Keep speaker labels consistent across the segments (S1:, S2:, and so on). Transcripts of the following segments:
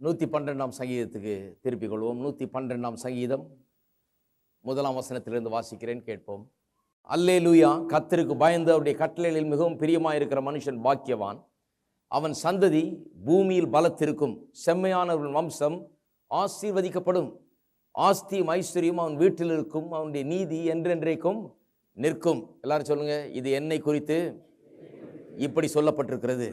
S1: 112ஆம் சங்கீதத்துக்கு திருப்பிக் கொள்வோம். 112ஆம் சங்கீதம் 1ஆம் வசனத்திலிருந்து வாசிக்கிறேன், கேட்போம். அல்லேலூயா. கர்த்தருக்கு பயந்து அவருடைய கட்டளைகளில் மிகவும் பிரியமாயிருக்கிற மனுஷன் பாக்கியவான். அவன் சந்ததி பூமியில் பலத்திருக்கும். செம்மையானவர்கள் வம்சம் ஆசீர்வதிக்கப்படும். ஆஸ்தியும் ஐஸ்வர்யம் அவன் வீட்டில் இருக்கும். அவனுடைய நீதி என்றென்றைக்கும் நிற்கும். எல்லாரும் சொல்லுங்க, இது என்னை குறித்து இப்படி சொல்லப்பட்டிருக்கிறது.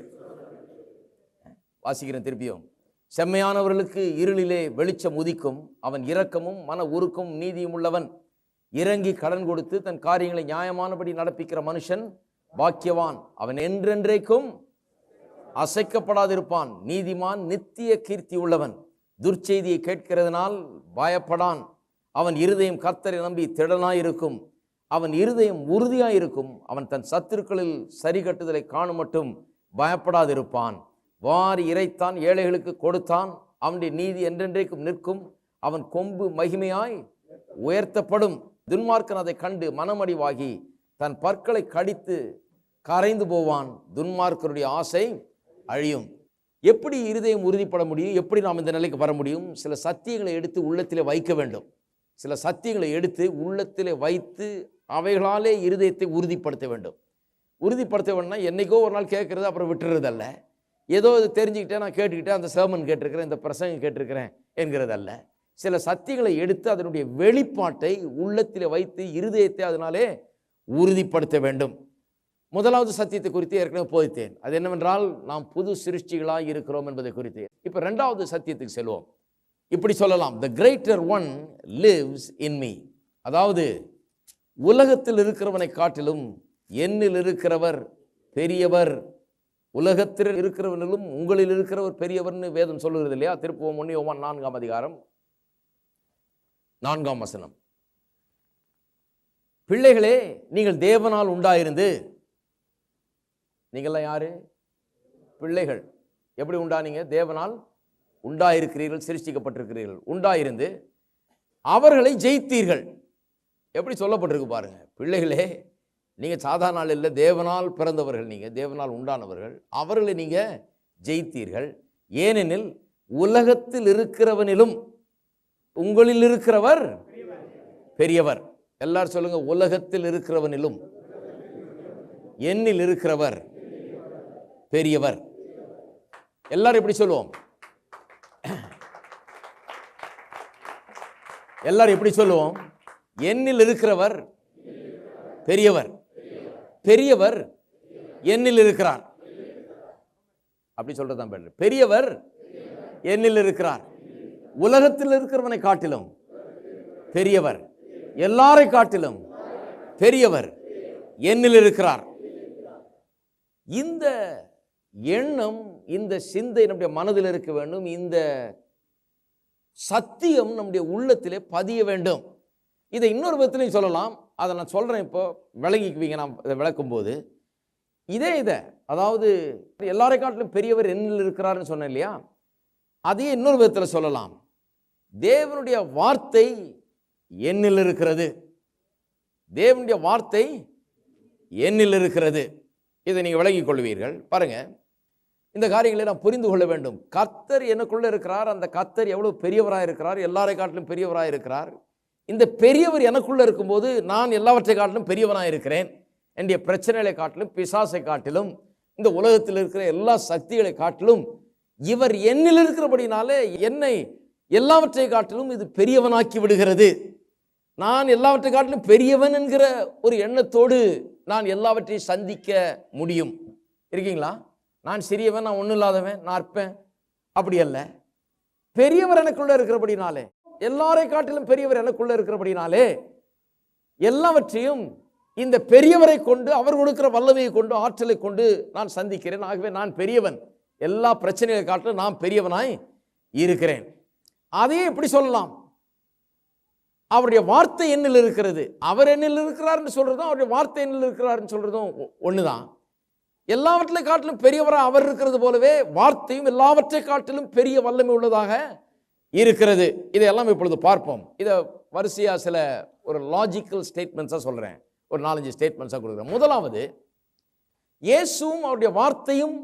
S1: வாசிக்கிறேன் திருப்பியும். செம்மையானவர்களுக்கு இருளிலே வெளிச்சம் உதிக்கும். அவன் இரக்கமும் மன உருக்கும் நீதியும் உள்ளவன். இறங்கி கடன் கொடுத்து தன் காரியங்களை நியாயமானபடி நடப்பிக்கிற மனுஷன் பாக்கியவான். அவன் என்றென்றைக்கும் அசைக்கப்படாதிருப்பான். நீதிமான் நித்திய கீர்த்தி உள்ளவன். துர்ச்செய்தியை கேட்கிறதுனால் பயப்படான். அவன் இருதயம் கர்த்தரை நம்பி திடனாயிருக்கும். அவன் இருதயம் உறுதியாயிருக்கும். அவன் தன் சத்துருக்களில் சரி கட்டுதலை காணும் மட்டும் பயப்படாதிருப்பான். வாரி இறைத்தான், ஏழைகளுக்கு கொடுத்தான். அவனுடைய நீதி என்றென்றைக்கும் நிற்கும். அவன் கொம்பு மகிமையாய் உயர்த்தப்படும். துன்மார்க்கன் அதை கண்டு மனமடிவாகி தன் பற்களை கடித்து கரைந்து போவான். துன்மார்க்கருடைய ஆசை அழியும். எப்படி இருதயம் உறுதிப்பட முடியும்? எப்படி நாம் இந்த நிலைக்கு வர முடியும்? சில சத்தியங்களை எடுத்து உள்ளத்திலே வைக்க வேண்டும். சில சத்தியங்களை எடுத்து உள்ளத்திலே வைத்து அவைகளாலே இருதயத்தை உறுதிப்படுத்த வேண்டும். உறுதிப்படுத்த வேணும்னா என்னைக்கோ ஒரு நாள் கேட்கறது அப்புறம் விட்டுறதல்ல. ஏதோ இது தெரிஞ்சுக்கிட்டேன், நான் கேட்டுக்கிட்டேன், அந்த சேமன் கேட்டிருக்கிறேன், இந்த பிரசங்கம் கேட்டிருக்கிறேன் என்கிறதல்ல. சில சத்தியங்களை எடுத்து அதனுடைய வெளிப்பாட்டை உள்ளத்திலே வைத்து இருதயத்தை அதனாலே உறுதிப்படுத்த வேண்டும். முதலாவது சத்தியத்தை குறித்து ஏற்கனவே போதித்தேன். அது என்னவென்றால், நாம் புது சிருஷ்டிகளாக இருக்கிறோம் என்பதை குறித்து. இப்போ ரெண்டாவது சத்தியத்துக்கு செல்வோம். இப்படி சொல்லலாம், the greater one lives in me. அதாவது உலகத்தில் இருக்கிறவனை காட்டிலும் என்னில் இருக்கிறவர் பெரியவர். உலகத்தில் இருக்கிறவனிலும் உங்களில் இருக்கிறவர் பெரியவர்னு வேதம் சொல்லுகிறது இல்லையா? திருப்புவோம் 1 யோவான் 4ஆம் அதிகாரம் 4ஆம் வசனம். பிள்ளைகளே, நீங்கள் தேவனால் உண்டாயிருந்து, நீங்கள்லாம் யாரு? பிள்ளைகள். எப்படி உண்டானீங்க? தேவனால் உண்டாயிருக்கிறீர்கள், சிருஷ்டிக்கப்பட்டிருக்கிறீர்கள். உண்டாயிருந்து அவர்களை ஜெயித்தீர்கள். எப்படி சொல்லப்பட்டிருக்கு பாருங்க. பிள்ளைகளே, நீங்கள் சாதாரண ஆள் இல்லை, தேவனால் பிறந்தவர்கள். நீங்கள் தேவனால் உண்டானவர்கள். அவர்களை நீங்கள் ஜெயித்தீர்கள். ஏனெனில் உலகத்தில் இருக்கிறவனிலும் உங்களில் இருக்கிறவர் பெரியவர். எல்லாரும் சொல்லுங்க, உலகத்தில் இருக்கிறவனிலும் என்னில் இருக்கிறவர் பெரியவர். எல்லாரும் எப்படி சொல்லுவோம்? எல்லாரும் எப்படி சொல்லுவோம்? என்னில் இருக்கிறவர் பெரியவர். பெரியவர் என்னில் இருக்கிறார். அப்படி சொல்றதுதான் பெரியவர். பெரியவர் என்னில் இருக்கிறார். உலகத்தில் இருக்கிறவனை காட்டிலும் பெரியவர், எல்லாரை காட்டிலும் பெரியவர் என்னில் இருக்கிறார். இந்த எண்ணம், இந்த சிந்தை நம்முடைய மனதில் இருக்க வேண்டும். இந்த சத்தியம் நம்முடைய உள்ளத்திலே பதிய வேண்டும். இதை இன்னொரு விதத்திலையும் சொல்லலாம். அதை நான் சொல்றேன், இப்போ விளங்கிக்குவீங்க. நான் இதை விளக்கும் போது இதை அதாவது எல்லாரை காட்டிலும் பெரியவர் என்னில் இருக்கிறார்னு சொன்னேன் இல்லையா? அதையே இன்னொரு விதத்தில் சொல்லலாம். தேவனுடைய வார்த்தை என்னில் இருக்கிறது. தேவனுடைய வார்த்தை என்னில் இருக்கிறது. இதை நீங்கள் விளங்கிக் கொள்வீர்கள். பாருங்க, இந்த காரியங்களை நாம் புரிந்து கொள்ள வேண்டும். கர்த்தர் எனக்குள்ள இருக்கிறார். அந்த கர்த்தர் எவ்வளவு பெரியவராக இருக்கிறார், எல்லாரை காட்டிலும் பெரியவராக இருக்கிறார். இந்த பெரியவர் எனக்குள்ள இருக்கும்போது நான் எல்லாவற்றை காட்டிலும் பெரியவனாக இருக்கிறேன். என்னுடைய பிரச்சனைகளை காட்டிலும், பிசாசை காட்டிலும், இந்த உலகத்தில் இருக்கிற எல்லா சக்திகளை காட்டிலும் இவர் என்னில் இருக்கிறபடினாலே என்னை எல்லாவற்றை காட்டிலும் இது பெரியவனாக்கி விடுகிறது. நான் எல்லாவற்றை காட்டிலும் பெரியவன் என்கிற ஒரு எண்ணத்தோடு நான் எல்லாவற்றையும் சந்திக்க முடியும். இருக்கீங்களா? நான் சிறியவன், நான் ஒன்றும் இல்லாதவன், நான் அற்பேன், அப்படி அல்ல. பெரியவர் எனக்குள்ள இருக்கிறபடினாலே, எல்லாரை காட்டிலும் பெரியவர் எனக்குள்ள இருக்கிறபடினாலே எல்லாவற்றையும் இந்த பெரியவரை கொண்டு, அவர் கொடுக்கிற வல்லமையை கொண்டு, ஆற்றலை கொண்டு நான் சந்திக்கிறேன். ஆகவே நான் பெரியவன். எல்லா பிரச்சனைகளை காட்டிலும் நான் பெரியவனாய் இருக்கிறேன். அதையே எப்படி சொல்லலாம்? அவருடைய வார்த்தை என்னில் இருக்கிறது. அவர் என்னில் இருக்கிறார்னு சொல்றதும், அவருடைய வார்த்தை என்னில் இருக்கிறார்னு சொல்றதும் ஒண்ணுதான். எல்லாவற்றை காட்டிலும் பெரியவராக அவர் இருக்கிறது போலவே வார்த்தையும் எல்லாவற்றை காட்டிலும் பெரிய வல்லமை உள்ளதாக இருக்கிறது. இதையெல்லாம் இப்பொழுது பார்ப்போம். இதை வரிசையா சில ஒரு லாஜிக்கல் ஸ்டேட்மெண்ட்ஸாக சொல்றேன். ஒரு 4-5 ஸ்டேட்மெண்ட்ஸாக கொடுக்குறேன். முதலாவது, இயேசுவும் அவருடைய வார்த்தையும்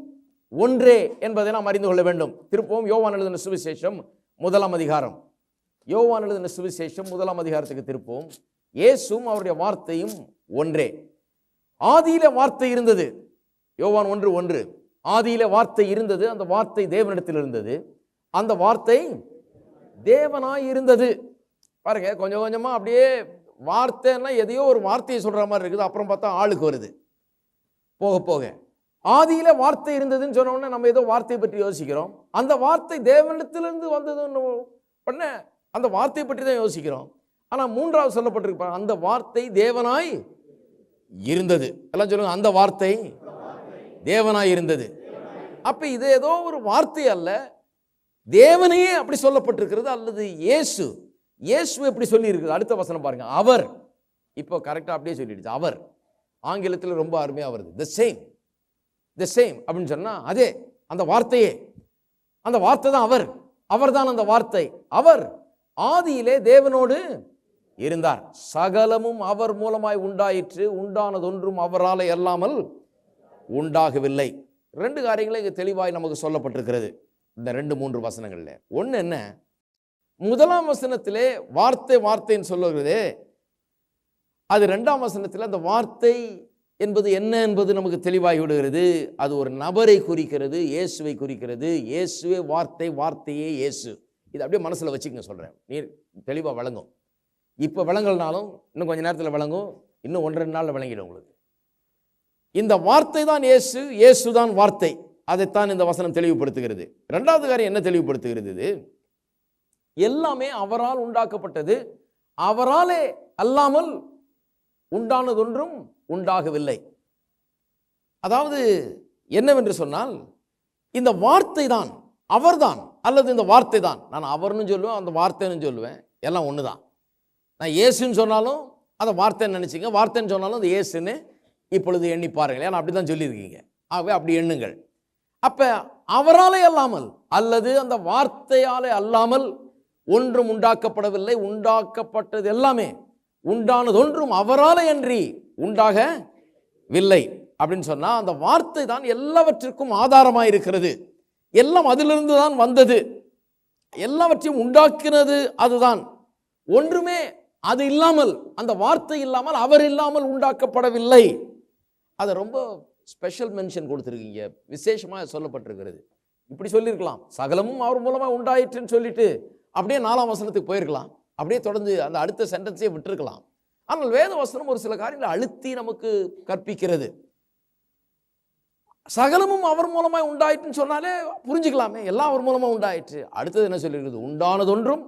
S1: ஒன்றே என்பதை நாம் அறிந்து கொள்ள வேண்டும். திருப்பவும் யோவான் எழுதின சுவிசேஷம் 1ஆம் அதிகாரம். யோவான் எழுதின சுவிசேஷம் 1ஆம் அதிகாரத்துக்கு திருப்பவும். இயேசுவும் அவருடைய வார்த்தையும் ஒன்றே. ஆதியில வார்த்தை இருந்தது. யோவான் 1:1. ஆதியில வார்த்தை இருந்தது, அந்த வார்த்தை தேவனிடத்தில் இருந்தது, அந்த வார்த்தை தேவனாய் இருந்தது. பாருங்க, கொஞ்சம் கொஞ்சமா அப்படியே வார்த்தைன்னா எதையோ ஒரு வார்த்தையை சொல்ற மாதிரி இருக்குது, அப்புறம் பார்த்தா ஆளுக்கு வருது. போக போக ஆதியில வார்த்தை இருந்ததுன்னு சொன்ன உடனே நம்ம ஏதோ வார்த்தையை பற்றி யோசிக்கிறோம். அந்த வார்த்தை தேவனிடத்திலிருந்து வந்ததுன்னு பண்ண அந்த வார்த்தையை பற்றி தான் யோசிக்கிறோம். ஆனா 3வது சொல்லப்பட்டிருக்க அந்த வார்த்தை தேவனாய் இருந்தது. எல்லாம் சொல்லுங்க, அந்த வார்த்தை தேவனாய் இருந்தது. அப்ப இது ஏதோ ஒரு வார்த்தை அல்ல, தேவனையே அப்படி சொல்லப்பட்டிருக்கிறது. அல்லது இயேசு எப்படி சொல்லி இருக்குது. அடுத்த வசனம் பாருங்க, அவர். இப்போ கரெக்டா அப்படியே சொல்லிடுச்சு. அவர் ஆங்கிலத்தில் ரொம்ப அருமையா வருது. தி சேம் அப்படின்னு சொன்னா அதே அந்த வார்த்தையே, அந்த வார்த்தை தான் அவர் தான் அந்த வார்த்தை. அவர் ஆதியிலே தேவனோடு இருந்தார். சகலமும் அவர் மூலமாய் உண்டாயிற்று, உண்டானதொன்றும் அவராலே அல்லாமல் உண்டாகவில்லை. 2 காரியங்களை இங்கே தெளிவாய் நமக்கு சொல்லப்பட்டிருக்கிறது இந்த 2-3 வசனங்கள்ல. ஒன்று என்ன, 1ஆம் வசனத்திலே வார்த்தைன்னு சொல்லுகிறதே, அது 2ஆம் வசனத்தில் அந்த வார்த்தை என்பது என்ன என்பது நமக்கு தெளிவாகி விடுகிறது. அது ஒரு நபரை குறிக்கிறது, இயேசுவை குறிக்கிறது. இயேசுவே வார்த்தை, வார்த்தையே இயேசு. இது அப்படியே மனசில் வச்சுக்கங்க, சொல்கிறேன், நீர் தெளிவாக விளங்கும். இப்போ விளங்கலனாலும் இன்னும் கொஞ்சம் நேரத்தில் விளங்கும், இன்னும் 1-2 நாளில் விளங்கிடும் உங்களுக்கு. இந்த வார்த்தை தான் இயேசு தான் வார்த்தை. அதைத்தான் இந்த வசனம் தெளிவுபடுத்துகிறது. 2வது காரியம் என்ன தெளிவுபடுத்துகிறது, இது எல்லாமே அவரால் உண்டாக்கப்பட்டது, அவராலே அல்லாமல் உண்டானதொன்றும் உண்டாகவில்லை. அதாவது என்னவென்று சொன்னால், இந்த வார்த்தை தான் அவர்தான், அல்லது இந்த வார்த்தை தான். நான் அவர்னு சொல்லுவேன், அந்த வார்த்தைன்னு சொல்லுவேன், எல்லாம் ஒன்று தான். நான் இயேசுன்னு சொன்னாலும் அதை வார்த்தைன்னு நினைச்சிங்க, வார்த்தைன்னு சொன்னாலும் அது இயேசுன்னு இப்பொழுது எண்ணி பாருங்கள். ஏன்னா அப்படி தான் சொல்லியிருக்கீங்க, ஆகவே அப்படி எண்ணுங்கள். அப்ப அவராலே அல்லாமல் அல்லது அந்த வார்த்தையாலே அல்லாமல் ஒன்றும் உண்டாக்கப்படவில்லை. உண்டாக்கப்பட்டது எல்லாமே, உண்டானதொன்றும் அவராலே அன்றி உண்டாகவில்லை அப்படின்னு சொன்னா, அந்த வார்த்தை தான் எல்லாவற்றிற்கும் ஆதாரமாக இருக்கிறது. எல்லாம் அதிலிருந்து தான் வந்தது, எல்லாவற்றையும் உண்டாக்கினது அதுதான். ஒன்றுமே அது இல்லாமல், அந்த வார்த்தை இல்லாமல், அவர் இல்லாமல் உண்டாக்கப்படவில்லை. அதை ரொம்ப ஸ்பெஷல் மென்ஷன் கொடுத்துருக்கீங்க, விசேஷமாக சொல்லப்பட்டிருக்கிறது. இப்படி சொல்லியிருக்கலாம், சகலமும் அவர் மூலமாக உண்டாயிற்றுன்னு சொல்லிட்டு அப்படியே 4ஆம் வசனத்துக்கு போயிருக்கலாம், அப்படியே தொடர்ந்து அந்த அடுத்த சென்டென்ஸே விட்டுருக்கலாம். ஆனால் வேத வசனம் ஒரு சில காரியங்களை அழுத்தி நமக்கு கற்பிக்கிறது. சகலமும் அவர் மூலமாக உண்டாயிற்றுன்னு சொன்னாலே புரிஞ்சுக்கலாமே, எல்லாம் அவர் மூலமாக உண்டாயிற்று. அடுத்தது என்ன சொல்லியிருக்குது, உண்டானதொன்றும்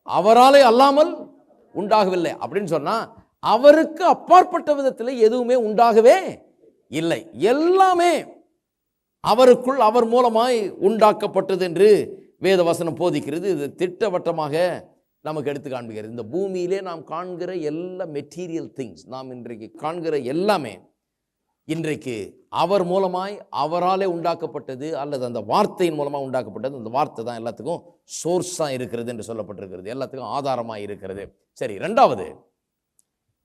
S1: அவராலே அல்லாமல் உண்டாகவில்லை அப்படின்னு சொன்னா, அவருக்கு அப்பாற்பட்ட விதத்தில் எதுவுமே உண்டாகவே இல்லை. எல்லாமே அவருக்குள் அவர் மூலமாய் உண்டாக்கப்பட்டது என்று வேத வசனம் போதிக்கிறது. இது திட்டவட்டமாக நமக்கு எடுத்து காண்பிக்கிறது. இந்த பூமியிலே நாம் காண்கிற எல்லா மெட்டீரியல் திங்ஸ், நாம் இன்றைக்கு காண்கிற எல்லாமே இன்றைக்கு அவர் மூலமாய் அவராலே உண்டாக்கப்பட்டது, அல்லது அந்த வார்த்தையின் மூலமாக உண்டாக்கப்பட்டது. அந்த வார்த்தை தான் எல்லாத்துக்கும் சோர்ஸாக இருக்கிறது என்று சொல்லப்பட்டிருக்கிறது, எல்லாத்துக்கும் ஆதாரமாக இருக்கிறது. சரி, 2வது,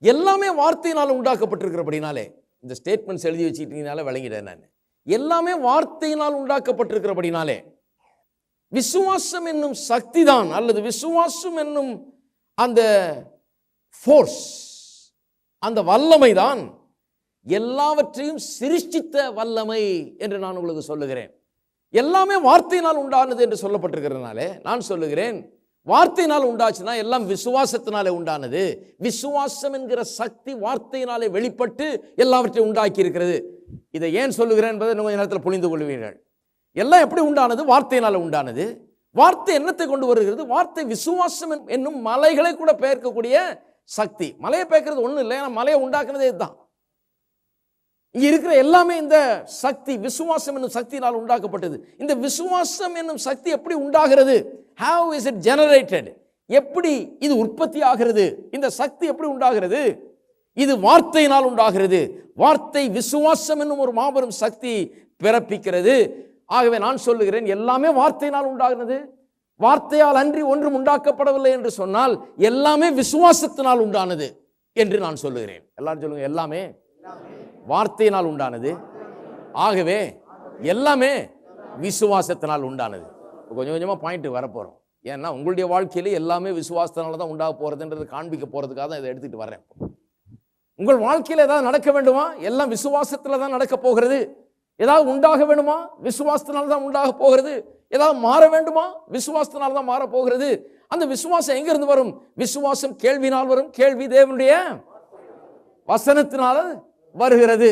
S1: எல்லாமே வார்த்தையினால் உண்டாக்கப்பட்டிருக்கிறபடினாலே, இந்த ஸ்டேட்மெண்ட்ஸ் எழுதி வச்சுக்கிட்டீங்கனால விளங்கிட்டேன் நான். எல்லாமே வார்த்தையினால் உண்டாக்கப்பட்டிருக்கிறபடினாலே விசுவாசம் என்னும் சக்தி தான், அல்லது விசுவாசம் என்னும் அந்த ஃபோர்ஸ், அந்த வல்லமை தான் எல்லாவற்றையும் சிருஷ்டித்த வல்லமை என்று நான் உங்களுக்கு சொல்லுகிறேன். எல்லாமே வார்த்தையினால் உண்டானது என்று சொல்லப்பட்டிருக்கிறதுனாலே நான் சொல்லுகிறேன், வார்த்தையினால் உண்டாச்சுன்னா எல்லாம் விசுவாசத்தினாலே உண்டானது. விசுவாசம் என்கிற சக்தி வார்த்தையினாலே வெளிப்பட்டு எல்லாவற்றையும் உண்டாக்கி இருக்கிறது. இதை ஏன் சொல்லுகிறேன் என்பதை கொஞ்ச நேரத்தில் புரிந்து கொள்வீர்கள். எல்லாம் எப்படி உண்டானது? வார்த்தையினால உண்டானது. வார்த்தை என்னத்தை கொண்டு வருகிறது? வார்த்தை விசுவாசம் என்னும் மலைகளை கூட பெயர்க்கக்கூடிய சக்தி. மலையை பெயர்க்கிறது ஒன்றும் இல்லை, ஏன்னா மலையை உண்டாக்குனதே இதுதான். இங்க இருக்கிற எல்லாமே இந்த சக்தி, விசுவாசம் என்னும் சக்தியினால் உண்டாக்கப்பட்டது. இந்த விசுவாசம் என்னும் சக்தி எப்படி உண்டாகிறது? How is it generated? எப்படி இது உற்பத்தி ஆகிறது? இந்த சக்தி எப்படி உண்டாகிறது? இது வார்த்தையினால் உண்டாகிறது. வார்த்தை விசுவாசம் என்னும் ஒரு மாபெரும் சக்தி பிறப்பிக்கிறது. ஆகவே நான் சொல்லுகிறேன், எல்லாமே வார்த்தையினால் உண்டாகிறது. வார்த்தையால் அன்றி ஒன்றும் உண்டாக்கப்படவில்லை என்று சொன்னால் எல்லாமே விசுவாசத்தினால் உண்டானது என்று நான் சொல்லுகிறேன். எல்லாரும் சொல்லுங்க, எல்லாமே வார்த்தையினால் உண்டானது. ஆகவே எல்லாமே விசுவாசத்தினால் உண்டானது. கொஞ்சம் கொஞ்சமா பாயிண்ட் வரப்போறோம். ஏன்னா உங்களுடைய வாழ்க்கையில எல்லாமே விசுவாசத்தினால தான் உண்டாக போறதுன்றது காண்பிக்க போறதுக்காக தான் இதை எடுத்துட்டு வர்றேன். உங்கள் வாழ்க்கையில ஏதாவது நடக்க வேண்டுமா? எல்லாம் விசுவாசத்துல தான் நடக்க போகிறது. ஏதாவது உண்டாக வேண்டுமா? விசுவாசத்தினால தான் உண்டாக போகிறது. ஏதாவது மாற வேண்டுமா? விசுவாசத்தினால தான் மாற போகிறது. அந்த விசுவாசம் எங்க இருந்து வரும்? விசுவாசம் கேள்வினால் வரும், கேள்வி தேவனுடைய வசனத்தினால வருகிறது.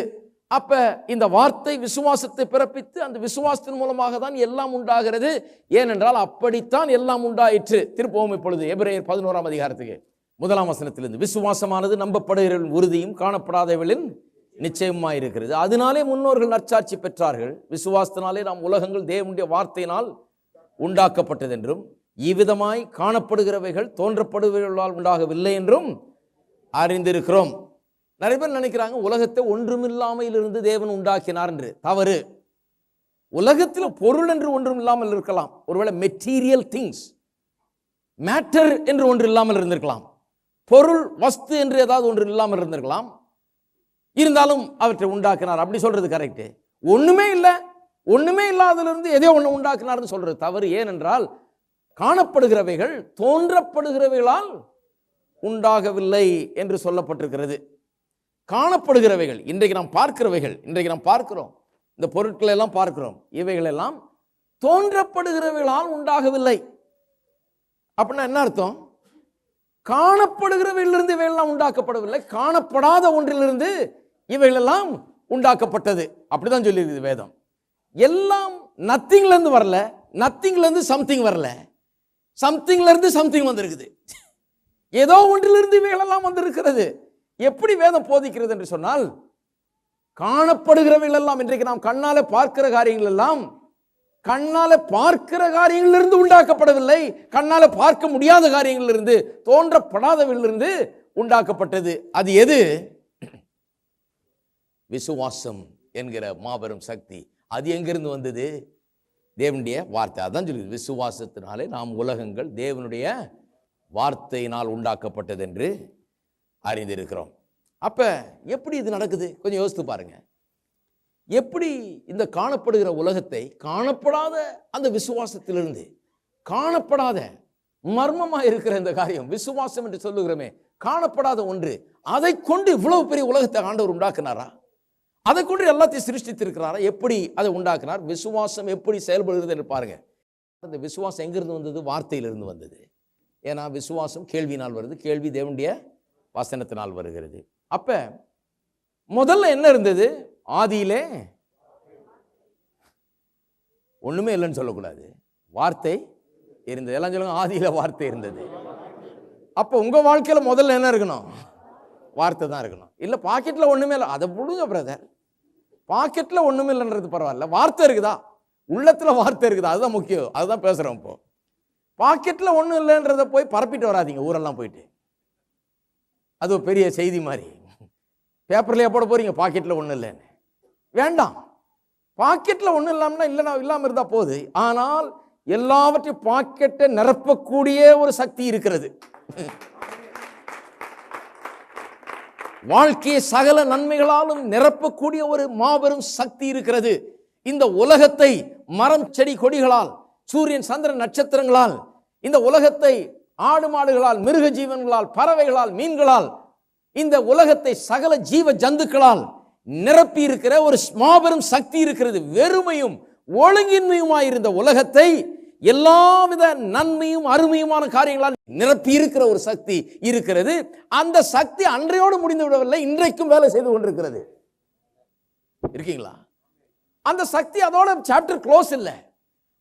S1: அப்ப இந்த வார்த்தை விசுவாசத்தை பிறப்பித்து அந்த விசுவாசத்தின் மூலமாக தான் எல்லாம் உண்டாகிறது. ஏனென்றால் அப்படித்தான் எல்லாம் உண்டாயிற்று. திருப்பவும் இப்பொழுது எபிரேயர் 11ஆம் அதிகாரத்துக்கு 1ஆம் வசனத்திலிருந்து, விசுவாசமானது நம்பப்படுகிறவர்களின் உறுதியும் காணப்படாதவர்களின் நிச்சயமாயிருக்கிறது. அதனாலே முன்னோர்கள் நற்சாட்சி பெற்றார்கள். விசுவாசத்தினாலே நாம் உலகங்கள் தேவனுடைய வார்த்தையினால் உண்டாக்கப்பட்டது என்றும், இவ்விதமாய் காணப்படுகிறவைகள் தோன்றப்படுபவர்களால் உண்டாகவில்லை என்றும் அறிந்திருக்கிறோம். நிறைய பேர் நினைக்கிறாங்க உலகத்தை ஒன்றுமில்லாமல் இருந்து தேவன் உண்டாக்கினார் என்று. தவறு. உலகத்தில் பொருள் என்று ஒன்றும் இல்லாமல் இருக்கலாம். ஒருவேளை மெட்டீரியல் திங்ஸ், மேட்டர் என்று ஒன்று இல்லாமல் இருந்திருக்கலாம். பொருள் வஸ்து என்று ஏதாவது ஒன்று இல்லாமல் இருந்திருக்கலாம். இருந்தாலும் அவற்றை உண்டாக்கினார் அப்படி சொல்றது கரெக்ட். ஒண்ணுமே இல்லை, ஒண்ணுமே இல்லாததிலிருந்து எதோ ஒன்று உண்டாக்கினார்னு சொல்றது தவறு. ஏனென்றால் காணப்படுகிறவைகள் தோன்றப்படுகிறவைகளால் உண்டாகவில்லை என்று சொல்லப்பட்டிருக்கிறது. காணப்படுகிறவைகள், இன்றைக்கு நாம் பார்க்கிறவைகள், இன்றைக்கு நாம் பார்க்கிறோம், இந்த பொருட்களை எல்லாம் பார்க்கிறோம், இவைகள் எல்லாம் தோன்றப்படுகிறவைகளால் உண்டாகவில்லை. அப்படின்னா என்ன அர்த்தம்? காணப்படுகிறவையிலிருந்து இவையெல்லாம் உண்டாக்கப்படவில்லை, காணப்படாத ஒன்றிலிருந்து இவைகள் எல்லாம் உண்டாக்கப்பட்டது. அப்படிதான் சொல்லியிருக்குது வேதம். எல்லாம் நத்திங்ல இருந்து வரல, நத்திங்ல இருந்து சம்திங் வரல, சம்திங்ல இருந்து சம்திங் வந்திருக்குது. ஏதோ ஒன்றிலிருந்து இவைகள் எல்லாம் வந்திருக்கிறது. எப்படி வேதம் போதிக்கிறது என்று சொன்னால், காணப்படுகிறவைகள் எல்லாம், இன்றைக்கு நாம் கண்ணால பார்க்கிற காரியங்கள் எல்லாம் கண்ணால பார்க்கிற காரியங்களிலிருந்து உண்டாக்கப்படவில்லை, கண்ணால பார்க்க முடியாத காரியங்களிலிருந்து, தோன்றப்படாதவைகளிலிருந்து உண்டாக்கப்பட்டது. அது எது? விசுவாசம் என்கிற மாபெரும் சக்தி. அது எங்கிருந்து வந்தது? தேவனுடைய வார்த்தை. அதான் சொல்லி, விசுவாசத்தினாலே நாம் உலகங்கள் தேவனுடைய வார்த்தையினால் உண்டாக்கப்பட்டது என்று அறிந்திருக்கிறோம். அப்ப எப்படி இது நடக்குது? கொஞ்சம் யோசித்து பாருங்க. எப்படி இந்த காணப்படுகிற உலகத்தை காணப்படாத அந்த விசுவாசத்திலிருந்து, காணப்படாத மர்மமாக இருக்கிற இந்த காரியம் விசுவாசம் என்று சொல்லுகிறோமே, காணப்படாத ஒன்று, அதை கொண்டு இவ்வளவு பெரிய உலகத்தை ஆண்டவர் உண்டாக்குனாரா? அதை கொண்டு எல்லாத்தையும் சிருஷ்டித்திருக்கிறாரா? எப்படி அதை உண்டாக்குனார்? விசுவாசம் எப்படி செயல்படுகிறது என்று பாருங்க. அந்த விசுவாசம் எங்கிருந்து வந்தது? வார்த்தையிலிருந்து வந்தது. ஏன்னா விசுவாசம் கேள்வினால் வருது, கேள்வி தேவனுடைய வசனத்தினால் வருகிறது. அப்ப முதல்ல என்ன இருந்தது? ஆதியிலே ஒண்ணுமே இல்லைன்னு சொல்லக்கூடாது, வார்த்தை இருந்தது. எல்லாம் சொல்லுங்க, ஆதியில வார்த்தை இருந்தது. அப்ப உங்க வாழ்க்கையில முதல்ல என்ன இருக்கணும்? வார்த்தை தான் இருக்கணும். இல்ல பாக்கெட்ல ஒண்ணுமே இல்லை, அதை புடுங்க பிரதர். பாக்கெட்ல ஒண்ணுமே இல்லைன்றது பரவாயில்ல, வார்த்தை இருக்குதா? உள்ளத்துல வார்த்தை இருக்குதா? அதுதான் முக்கியம். அதுதான் பேசுறோம். இப்போ பாக்கெட்ல ஒண்ணும் இல்லைன்றத போய் பரப்பிட்டு வராதிங்க ஊரெல்லாம் போயிட்டு. அது ஒரு பெரிய செய்தி மாதிரி பேப்பர்லயே போட போறீங்க, பாக்கெட்ல ஒண்ணும் இல்லைன்னு. வேண்டாம், பாக்கெட்ல ஒண்ணும் இல்லாம இல்லாம இருந்தா போது. ஆனால் எல்லாவற்றையும் பாக்கெட்டை நிரப்பக்கூடிய ஒரு சக்தி இருக்கிறது. வாழ்க்கையை சகல நன்மைகளாலும் நிரப்பக்கூடிய ஒரு மாபெரும் சக்தி இருக்கிறது. இந்த உலகத்தை மரம் செடி கொடிகளால், சூரியன் சந்திரன் நட்சத்திரங்களால், இந்த உலகத்தை ஆடு மாடுகளால், மிருக ஜீவன்களால், பறவைகளால், மீன்களால், இந்த உலகத்தை சகல ஜீவ ஜந்துக்களால் நிரப்பி இருக்கிற ஒரு மாபெரும் சக்தி இருக்கிறது. வெறுமையும் ஒழுங்கின்மையுமாயிருந்த உலகத்தை எல்லாவித நன்மையும் அருமையுமான காரியங்களால் நிரப்பி இருக்கிற ஒரு சக்தி இருக்கிறது. அந்த சக்தி அன்றையோடு முடிந்து விடவில்லை, இன்றைக்கும் வேலை செய்து கொண்டிருக்கிறது. இருக்கீங்களா? அந்த சக்தி அதோட சாப்டர் க்ளோஸ் இல்லை.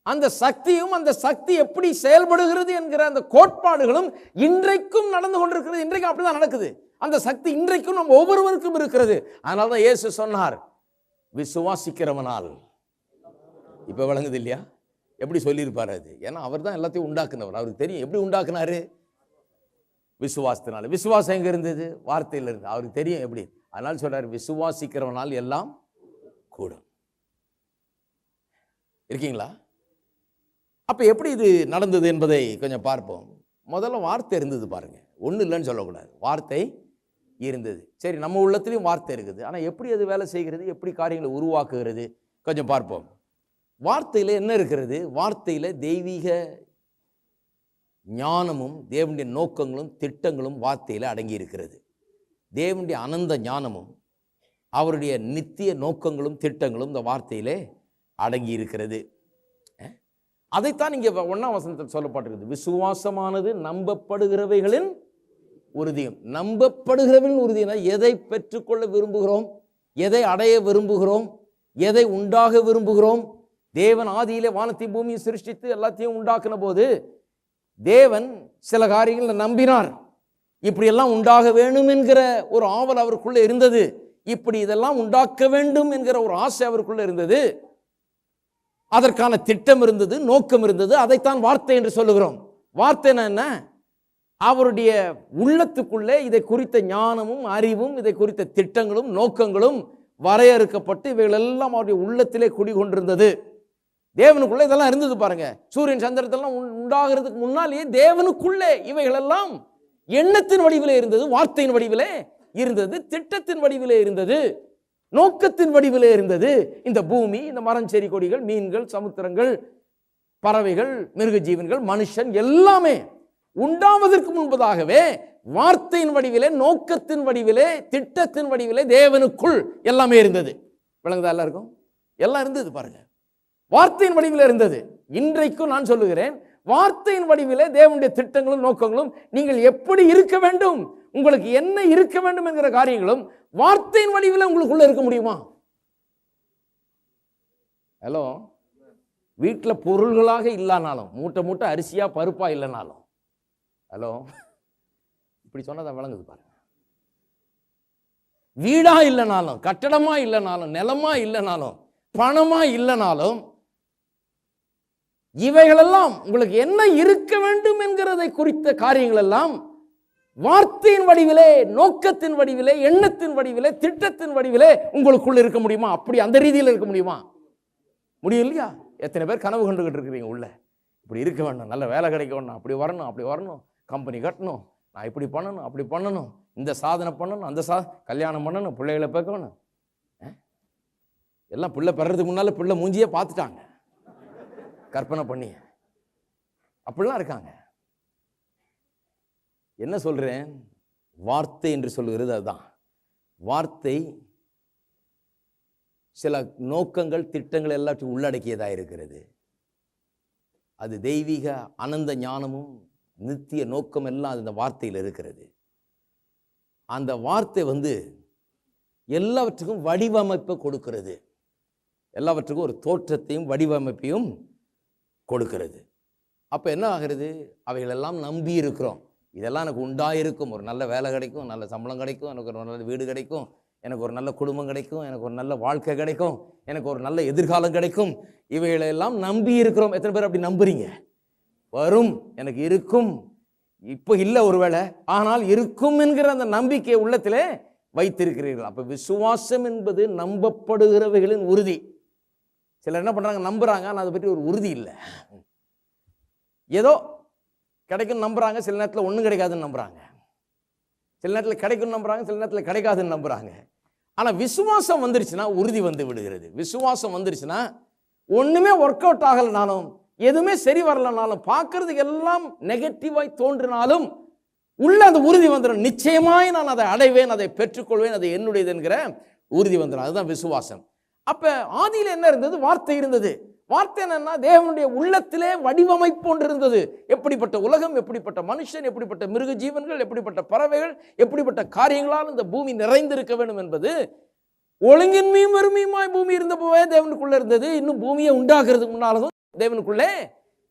S1: அந்த சக்தியும், அந்த சக்தி எப்படி செயல்படுகிறது என்கிற அந்த கோட்பாடுகளும் இன்றைக்கும் நடந்து கொண்டிருக்கிறது. இன்றைக்கும் அப்படிதான் நடக்குது. அந்த சக்தி இன்றைக்கும் நம்ம ஒவ்வொருவருக்கும் இருக்கிறது. அதனாலதான் இயேசு சொன்னார், விசுவாசிக்கிறவனால். இப்ப விளங்குது இல்லையா? எப்படி சொல்லியிருப்பாரு அது? ஏன்னா அவர் தான் எல்லாத்தையும் உண்டாக்குனவர். அவருக்கு தெரியும் எப்படி உண்டாக்குனாரு. விசுவாசத்தினால. விசுவாசம் எங்க இருந்தது? வார்த்தையில இருந்து. அவருக்கு தெரியும் எப்படி. அதனால சொல்றாரு, விசுவாசிக்கிறவனால் எல்லாம் கூடும். இருக்கீங்களா? அப்ப எப்படி இது நடந்தது என்பதை கொஞ்சம் பார்ப்போம். முதல்ல வார்த்தை இருந்தது பாருங்க. ஒன்றும் இல்லைன்னு சொல்லக்கூடாது, வார்த்தை இருந்தது. சரி, நம்ம உள்ளத்திலையும் வார்த்தை இருக்குது. ஆனால் எப்படி அது வேலை செய்கிறது, எப்படி காரியங்களை உருவாக்குகிறது கொஞ்சம் பார்ப்போம். வார்த்தையில என்ன இருக்கிறது? வார்த்தையில தெய்வீக ஞானமும் தேவனுடைய நோக்கங்களும் திட்டங்களும் வார்த்தையில அடங்கி இருக்கிறது. தேவனுடைய அனந்த ஞானமும் அவருடைய நித்திய நோக்கங்களும் திட்டங்களும் இந்த வார்த்தையிலே அடங்கி இருக்கிறது. அதைத்தான் இங்கே 1ஆம் வசனத்தில் சொல்லப்பட்டிருக்கிறது. விசுவாசமானது நம்பப்படுகிறவைகளின் உறுதியும். நம்பப்படுகிறவர்களின் உறுதினா எதை பெற்றுக்கொள்ள விரும்புகிறோம், எதை அடைய விரும்புகிறோம், எதை உண்டாக விரும்புகிறோம். தேவன் ஆதியிலே வானத்தையும் பூமியை சிருஷ்டித்து எல்லாத்தையும் உண்டாக்குன போது தேவன் சில காரியங்களை நம்பினார். இப்படி எல்லாம் உண்டாக வேண்டும் என்கிற ஒரு ஆவல் அவருக்குள்ள இருந்தது. இப்படி இதெல்லாம் உண்டாக்க வேண்டும் என்கிற ஒரு ஆசை அவருக்குள்ள இருந்தது. அதற்கான திட்டம் இருந்தது, நோக்கம் இருந்தது. அதைத்தான் வார்த்தை என்று சொல்லுகிறோம். வார்த்தைனா என்ன? அவருடைய உள்ளத்துக்குள்ளே இதை குறித்த ஞானமும் அறிவும் இதை குறித்த திட்டங்களும் நோக்கங்களும் வரையறுக்கப்பட்டு இவைகள் எல்லாம் அவருடைய உள்ளத்திலே குடிகொண்டிருந்தது. தேவனுக்குள்ளே இதெல்லாம் இருந்தது. பாருங்க, சூரியன் சந்திரத்தெல்லாம் உண்டாகிறதுக்கு முன்னாலேயே தேவனுக்குள்ளே இவைகள் எல்லாம் எண்ணத்தின் வடிவிலே இருந்தது, வார்த்தையின் வடிவிலே இருந்தது, திட்டத்தின் வடிவிலே இருந்தது, நோக்கத்தின் வடிவிலே இருந்தது. இந்த பூமி, இந்த மரம் செடி கொடிகள், மீன்கள், சமுத்திரங்கள், பறவைகள், மிருக ஜீவன்கள், மனுஷன் எல்லாமே உண்டாவதற்கு முன்பதாகவே வார்த்தையின் வடிவிலே, நோக்கத்தின் வடிவிலே, திட்டத்தின் வடிவிலே தேவனுக்குள் எல்லாமே இருந்தது. விளங்குதா? எல்லாருக்கும் எல்லாம் இருந்தது. பாருங்க, வார்த்தையின் வடிவிலே இருந்தது. இன்றைக்கும் நான் சொல்லுகிறேன், வார்த்தையின் வடிவிலே தேவனுடைய திட்டங்களும் நோக்கங்களும், நீங்கள் எப்படி இருக்க வேண்டும், உங்களுக்கு என்ன இருக்க வேண்டும் என்கிற காரியங்களும் வார்த்தையின் வடிவிலே உங்களுக்குள்ள இருக்க முடியுமா? ஹலோ, வீட்டில் பொருள்களாக இல்லைனாலும், மூட்டை மூட்டை அரிசியா பருப்பா இல்லைனாலும், ஹலோ, இப்படி சொன்னதான் விளங்குது பாருங்க. வீடா இல்லைனாலும், கட்டடமா இல்லைனாலும், நிலமா இல்லைனாலும், பணமா இல்லைனாலும், இவைகளெல்லாம் உங்களுக்கு என்ன இருக்க வேண்டும் என்கிறதை குறித்த காரியங்கள் எல்லாம் வார்த்தையின் வடிவிலே, நோக்கத்தின் வடிவிலே, எண்ணத்தின் வடிவிலே, திட்டத்தின் வடிவிலே உங்களுக்குள்ள இருக்க முடியுமா? அப்படி அந்த ரீதியில் இருக்க முடியுமா? முடியும் இல்லையா? எத்தனை பேர் கனவு கண்டுகிட்டு இருக்கிறீங்க, உள்ள இப்படி இருக்க வேண்டும், நல்ல வேலை கிடைக்க வேண்டும், அப்படி வரணும், அப்படி வரணும், கம்பெனி கட்டணும், நான் இப்படி பண்ணணும், அப்படி பண்ணணும், இந்த சாதனை பண்ணணும், அந்த கல்யாணம் பண்ணணும், பிள்ளைகளை பார்க்கணும். எல்லாம் பிள்ளை பெறதுக்கு முன்னால பிள்ளை மூஞ்சியே பார்த்துட்டாங்க, கற்பனை பண்ணி அப்படிலாம் இருக்காங்க. என்ன சொல்றேன்? வார்த்தை என்று சொல்லுகிறது அதுதான். வார்த்தை சில நோக்கங்கள், திட்டங்கள் எல்லாத்தையும் உள்ளடக்கியதாக இருக்கிறது. அது தெய்வீக அனந்த ஞானமும் நித்திய நோக்கம் எல்லாம் அந்த வார்த்தையில் இருக்கிறது. அந்த வார்த்தை எல்லாவற்றுக்கும் வடிவமைப்பை கொடுக்கிறது, எல்லாவற்றுக்கும் ஒரு தோற்றத்தையும் வடிவமைப்பையும் கொடுக்கிறது. அப்போ என்ன ஆகிறது? அவைகளெல்லாம் நம்பி இருக்கிறோம். இதெல்லாம் எனக்கு உண்டாயிருக்கும், ஒரு நல்ல வேலை கிடைக்கும், நல்ல சம்பளம் கிடைக்கும், எனக்கு ஒரு நல்ல வீடு கிடைக்கும், எனக்கு ஒரு நல்ல குடும்பம் கிடைக்கும், எனக்கு ஒரு நல்ல வாழ்க்கை கிடைக்கும், எனக்கு ஒரு நல்ல எதிர்காலம் கிடைக்கும், இவைகளெல்லாம் நம்பி இருக்கிறோம். எத்தனை பேர் அப்படி நம்புறீங்க? வரும், எனக்கு இருக்கும், இப்போ இல்லை ஒருவேளை, ஆனால் இருக்கும் என்கிற அந்த நம்பிக்கை உள்ளத்திலே வைத்திருக்கிறீர்கள். அப்போ விசுவாசம் என்பது நம்பப்படுகிறவைகளின் உறுதி. சிலர் என்ன பண்றாங்க? நம்புறாங்க, ஆனால் அதை பற்றி ஒரு உறுதி இல்லை. ஏதோ கிடைக்கும் நம்புறாங்க, சில நேரத்தில் ஒன்றும் கிடைக்காதுன்னு நம்புறாங்க, சில நேரத்தில் கிடைக்கும் நம்புறாங்க, சில நேரத்தில் கிடைக்காதுன்னு நம்புறாங்க. ஆனால் விசுவாசம் வந்துருச்சுன்னா உறுதி வந்து விடுகிறது. விசுவாசம் வந்துருச்சுன்னா ஒன்றுமே ஒர்க் அவுட் ஆகலைனாலும், எதுவுமே சரி வரலனாலும், பார்க்கறதுக்கு எல்லாம் நெகட்டிவாய் தோன்றினாலும் உள்ள அந்த உறுதி வந்துடும். நிச்சயமாய் நான் அதை அடைவேன், அதை பெற்றுக்கொள்வேன், அதை என்னுடையது என்கிற உறுதி வந்துடும். அதுதான் விசுவாசம். அப்ப ஆதியில் என்ன இருந்தது? வார்த்தை இருந்தது. வார்த்தை என்னன்னா தேவனுடைய உள்ளத்திலே வடிவமைப்பு ஒன்று இருந்தது. எப்படிப்பட்ட உலகம், எப்படிப்பட்ட மனுஷன், எப்படிப்பட்ட மிருக ஜீவன்கள், எப்படிப்பட்ட பறவைகள், எப்படிப்பட்ட காரியங்களால் இந்த பூமி நிறைந்திருக்க வேண்டும் என்பது ஒழுங்கின்மையும் வெறுமையுமாய் பூமி இருந்த போவே தேவனுக்குள்ள இருந்தது. இன்னும் பூமியை உண்டாக்குறதுக்கு முன்னாலும் தேவனுக்குள்ளே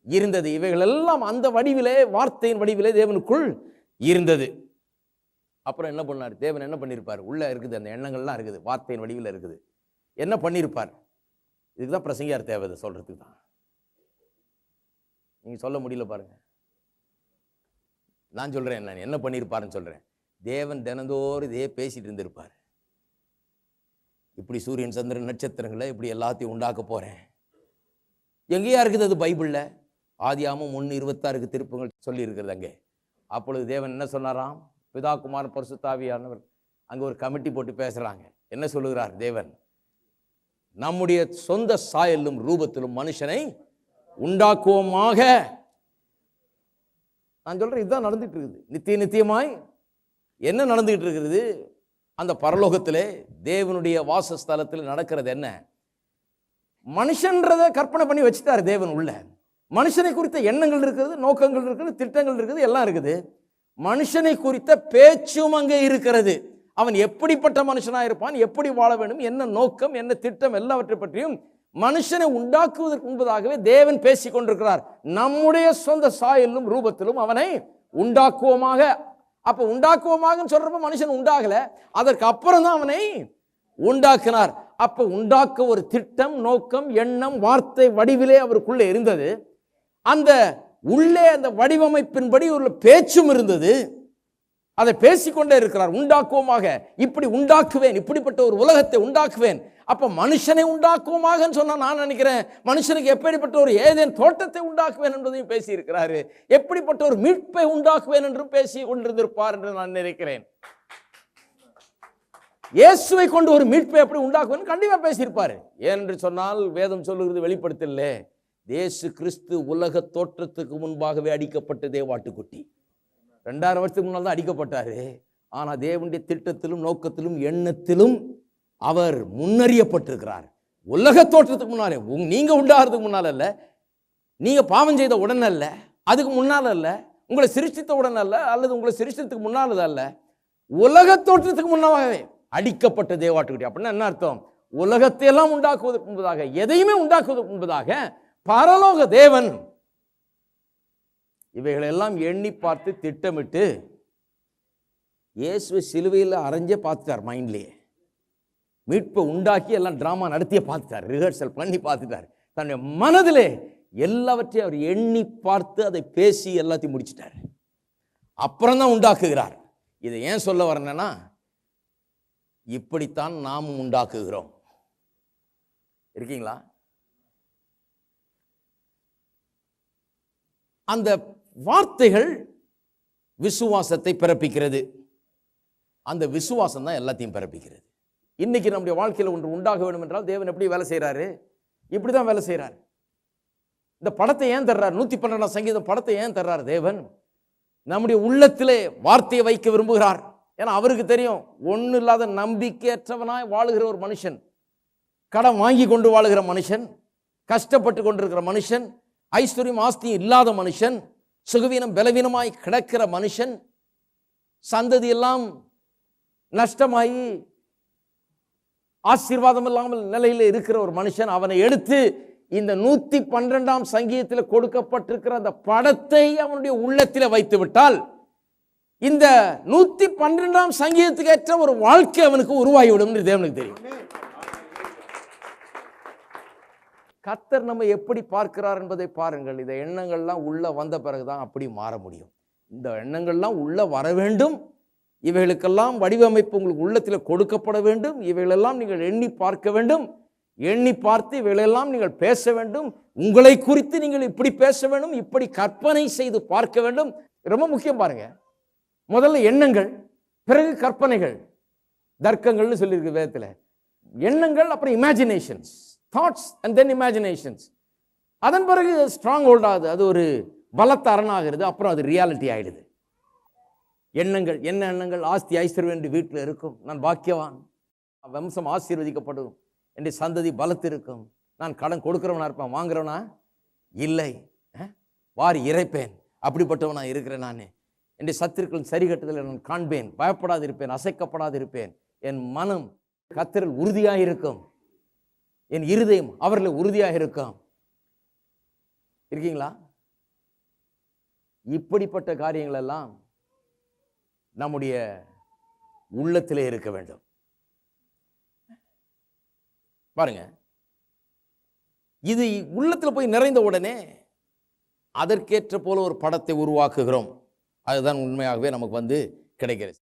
S1: இருந்தது. இவைகள் எல்லாம் அந்த வடிவிலே, வார்த்தையின் வடிவிலே தேவனுக்குள் இருந்தது. அப்புறம் என்ன பண்ணார் தேவன்? என்ன பண்ணியிருப்பார்? உள்ள இருக்குது, அந்த எண்ணங்கள்லாம் இருக்குது, வார்த்தையின் வடிவில் இருக்குது. என்ன பண்ணியிருப்பார்? இதுக்கு தான் பிரசங்கியார் தேவை, சொல்றதுக்கு தான். நீங்க சொல்ல முடியல பாருங்க. நான் சொல்றேன், நான் என்ன பண்ணியிருப்பாருன்னு சொல்றேன். தேவன் தினந்தோறும் இதே பேசிட்டு இருந்திருப்பார். இப்படி சூரியன் சந்திரன் நட்சத்திரங்களை இப்படி எல்லாத்தையும் உண்டாக்க போறேன். எங்கேயா இருக்குது அது? பைபிள்ல ஆதியாகமம் 1:26 திருப்பங்கள் சொல்லி இருக்கிறது அங்கே. அப்பொழுது தேவன் என்ன சொன்னாராம்? பிதா குமாரன் பரிசுத்த ஆவியானவர் அங்கே ஒரு கமிட்டி போட்டு பேசுறாங்க. என்ன சொல்லுகிறார் தேவன்? நம்முடைய சொந்த சாயலும் ரூபத்திலும் மனுஷனை உண்டாக்குவோமாக. நான் சொல்றேன், இதுதான் நடந்துட்டு இருக்குது. நித்தியமாய் என்ன நடந்துகிட்டு இருக்கிறது? அந்த பரலோகத்திலே தேவனுடைய வாசஸ்தலத்தில் நடக்கிறது என்ன? மனுஷன்றதை கற்பனை பண்ணி வச்சுட்டாரு தேவன் உள்ள. மனுஷனை குறித்த எண்ணங்கள் இருக்குது, நோக்கங்கள் இருக்குது, திட்டங்கள் இருக்குது, எல்லாம் இருக்குது. மனுஷனை குறித்த பேச்சும் அங்கே இருக்கிறது. அவன் எப்படிப்பட்ட மனுஷனா இருப்பான், எப்படி வாழ வேண்டும், என்ன நோக்கம், என்ன திட்டம், எல்லாவற்றை பற்றியும் மனுஷனை உண்டாக்குவதற்கு முன்பதாகவே தேவன் பேசிக் கொண்டிருக்கிறார். நம்முடைய சொந்த சாயலும் ரூபத்திலும் அவனை உண்டாக்குவோமாக. அப்ப உண்டாக்குவோமாக சொல்றப்ப மனுஷன் உண்டாகல, அதற்கு அப்புறம் தான் அவனை உண்டாக்கினார். அப்ப உண்டாக்க ஒரு திட்டம், நோக்கம், எண்ணம், வார்த்தை வடிவிலே அவருக்குள்ளே இருந்தது. அந்த உள்ளே அந்த வடிவமைப்பின்படி ஒரு பேச்சும் இருந்தது. அதை பேசிக்கொண்டே இருக்கிறார். உண்டாக்குவோமாக, இப்படி உண்டாக்குவேன், இப்படிப்பட்ட ஒரு உலகத்தை உண்டாக்குவேன். அப்ப மனுஷனை உண்டாக்குவோமாக சொன்னா நான் நினைக்கிறேன் மனுஷனுக்கு எப்படிப்பட்ட ஒரு ஏதேன் தோட்டத்தை உண்டாக்குவேன் என்பதையும் பேசி இருக்கிறாரு. எப்படிப்பட்ட ஒரு மீட்பை உண்டாக்குவேன் என்றும் பேசி கொண்டிருந்திருப்பார் என்று நான் நினைக்கிறேன். இயேசுவை கொண்டு ஒரு மீட்பை எப்படி உண்டாக்குவேன் கண்டிப்பா பேசியிருப்பாரு. ஏனென்று சொன்னால் வேதம் சொல்லுகிறது வெளிப்படுத்தல, இயேசு கிறிஸ்து உலக தோற்றத்துக்கு முன்பாகவே அடிக்கப்பட்ட தேவாட்டுக்குட்டி. 2000 வருஷத்துக்கு முன்னால் தான் அடிக்கப்பட்டாரு. ஆனா தேவனுடைய திட்டத்திலும் நோக்கத்திலும் எண்ணத்திலும் அவர் முன்னறியப்பட்டிருக்கிறார். உலக தோற்றத்துக்கு முன்னாலே, நீங்க உண்டாகிறதுக்கு முன்னால் அல்ல, நீங்க பாவம் செய்த உடனே அல்ல, அதுக்கு முன்னால் அல்ல, உங்களை சிருஷ்டித்த உடனே அல்ல, அல்லது உங்களை சிருஷ்டித்துக்கு முன்னால் அல்ல, உலக தோற்றத்துக்கு முன்னாகவே அடிக்கப்பட்ட தேவாட்டுக்குட்டி. அப்படின்னா என்ன அர்த்தம்? உலகத்தை எல்லாம் உண்டாக்குவதற்கு முன்பதாக, எதையுமே உண்டாக்குவதற்கு முன்பதாக பரலோக தேவன் இவைகளெல்லாம் எண்ணி பார்த்து திட்டமிட்டு இயேசுவை சிலுவையில் அரைஞ்சே பார்த்துட்டார். மைண்ட்லேயே மீட்பை உண்டாக்கி எல்லாம் டிராமா நடத்திய பார்த்துட்டார், ரிஹர்சல் பண்ணி பார்த்துட்டார். தன்னுடைய மனதிலே எல்லாவற்றையும் அவர் எண்ணி பார்த்து அதை பேசி எல்லாத்தையும் முடிச்சிட்டார். அப்புறம் தான் உண்டாக்குகிறார். இதை ஏன் சொல்ல வரேன்னா, இப்படித்தான் நாமும் உண்டாக்குகிறோம். இருக்கீங்களா? அந்த வார்த்தைகள் விசுவாசத்தை பிறப்பிக்கிறது. அந்த விசுவாசம் தான் எல்லாத்தையும் பிறப்பிக்கிறது. இன்னைக்கு நம்முடைய வாழ்க்கையில் ஒன்று உண்டாக வேண்டும் என்றால் தேவன் எப்படி வேலை செய்யறாரு? இப்படிதான் வேலை செய்யறாரு. இந்த படத்தை ஏன் தர்றாரு? 112 சங்கீதம் படத்தை ஏன் தர்றாரு தேவன்? நம்முடைய உள்ளத்திலே வார்த்தையை வைக்க விரும்புகிறார். ஏன்னா அவருக்கு தெரியும், ஒன்றும் இல்லாத நம்பிக்கையற்றவனாய் வாழுகிற ஒரு மனுஷன், கடன் வாங்கி கொண்டு வாழுகிற மனுஷன், கஷ்டப்பட்டு கொண்டிருக்கிற மனுஷன், ஐஸ்வர்யம் ஆஸ்தி இல்லாத மனுஷன், சுகவீனம் பலவீனமாய் கிடக்கிற மனுஷன், சந்ததி எல்லாம் நஷ்டமாயி ஆசீர்வாதம் இல்லாமல் நிலையில் இருக்கிற ஒரு மனுஷன், அவனை எடுத்து இந்த 112 சங்கீதத்தில் கொடுக்கப்பட்டிருக்கிற அந்த படத்தை அவனுடைய உள்ளத்தில் வைத்து விட்டால் இந்த 112 சங்கீதத்துக்கு ஏற்ற ஒரு வாழ்க்கை அவனுக்கு உருவாகிவிடும் என்று தேவனுக்கு தெரியும். கர்த்தர் நம்ம எப்படி பார்க்கிறார் என்பதை பாருங்கள். இந்த எண்ணங்கள்லாம் உள்ள வந்த பிறகுதான் அப்படி மாற முடியும். இந்த எண்ணங்கள்லாம் உள்ள வர வேண்டும். இவைகளுக்கெல்லாம் வடிவமைப்பு உங்களுக்கு உள்ளத்தில் கொடுக்கப்பட வேண்டும். இவைகளெல்லாம் நீங்கள் எண்ணி பார்க்க வேண்டும். எண்ணி பார்த்து இவைகளெல்லாம் நீங்கள் பேச வேண்டும். உங்களை குறித்து நீங்கள் இப்படி பேச வேண்டும், இப்படி கற்பனை செய்து பார்க்க வேண்டும். ரொம்ப முக்கியம் பாருங்க. முதல்ல எண்ணங்கள், பிறகு கற்பனைகள், தர்க்கங்கள்னு சொல்லியிருக்கு வேதத்தில். எண்ணங்கள், அப்புறம் imaginations, thoughts and then imaginations. அதன் பிறகு ஸ்ட்ராங் ஹோல்ட் ஆகுது, அது ஒரு பலத்த அரணாகிறது, அப்புறம் அது ரியாலிட்டி ஆயிடுது. எண்ணங்கள் என்ன எண்ணங்கள்? ஆஸ்தி ஐஸ்வர்யம் என்று வீட்டில் இருக்கும், நான் பாக்கியவான், வம்சம் ஆசீர்வதிக்கப்படும், என்னுடைய சந்ததி பலத்து இருக்கும், நான் கடன் கொடுக்கிறவனா இருப்பேன், வாங்குறவனா இல்லை, வாரி இறைப்பேன், அப்படிப்பட்டவனா இருக்கிறேன், நான் என்னுடைய சத்துருக்களின் சரி கட்டுதலை நான் காண்பேன், பயப்படாது இருப்பேன், அசைக்கப்படாது இருப்பேன், என் மனம் கர்த்தரில் உறுதியாக இருக்கும், என் இருதயம் அவரில் உறுதியாக இருக்கும். இருக்கீங்களா? இப்படிப்பட்ட காரியங்கள் எல்லாம் நம்முடைய உள்ளத்திலே இருக்க வேண்டும். பாருங்க, இது உள்ளத்தில் போய் நிறைந்த உடனே அதற்கேற்ற போல ஒரு படத்தை உருவாக்குகிறோம். அதுதான் உண்மையாகவே நமக்கு கிடைக்கிறது.